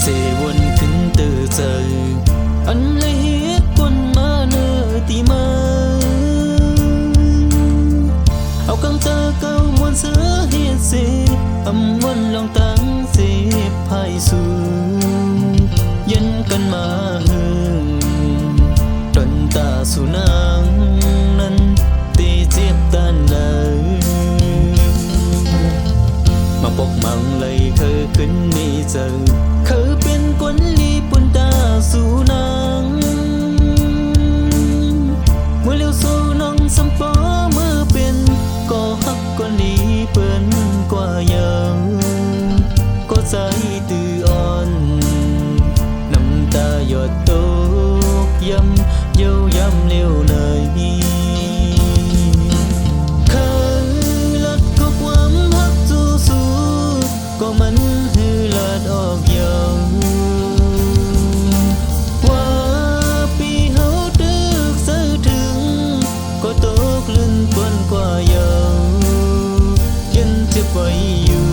เสวนขึ้นเตอเจออันเลยเหตุผลมาเนอตีมาเอากังเธอเก่ามวนเสือเหตุเสอำวนลองตั้งเสพภายสู่เย็นกันมาหึงดนตาสู่นางนั้นตีเจ็บตันเลยมาปกมังเลยเคยขึ้นมีเจอเคยเป็นคนลีปุ่นตาสู่นางเมื่อเลี้ยวสู่น้องสำปอเมื่อเป็นก็ฮักคนลีเปิ้นกว่ายังก็ใจตื่ออ่อนน้ำตาหยดตกย้ำเย้ายำเลี้ยวเลยเคยลัดก็ความฮักสู้ก็มันฮือลาดออกยาวว่าปีเฮาตึกเสือถึงก็ตกลื่นปนกว่ายาวยันจะไปอยู่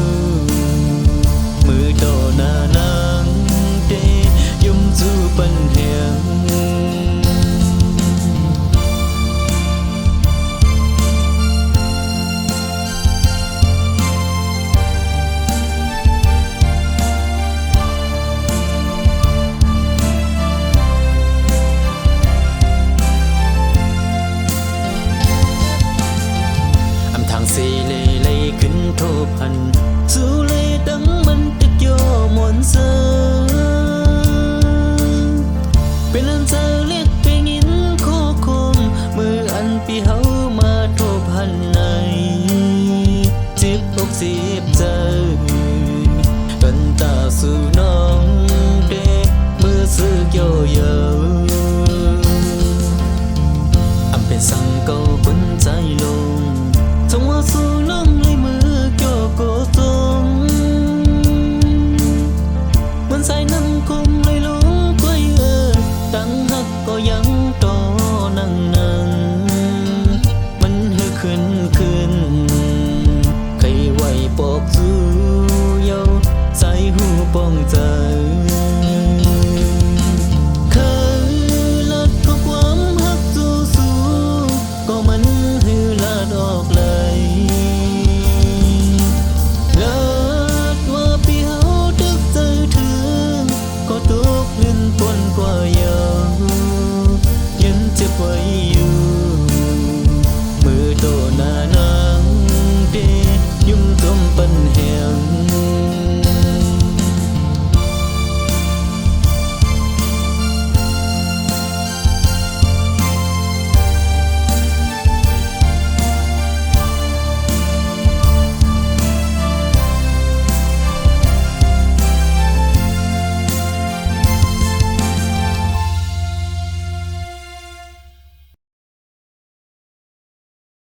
มือต่อหน้านางเดยุ่มสู้ปันแหงทางเสเลเลยขึ้นโทพันสู่เลยดังมันตึกโยมวนเซอเป็นอันเจอเรียกไปงินโคคมมืออันปีเฮามาโทพันในเจ็บอกเสียบใจกันตาสู่น้องเดมือซื้อโยเยาอำเป็นสั่งเก่าคนใจลงจงว่าสู่น้องเลยมือโยโกตรงมันใส่น้ำคมเลยลงกวยตั้งหักก็ยังต่อนั่งมันหือขึ้นใครไหวปอกสู่เยาใส่หูป้องใจ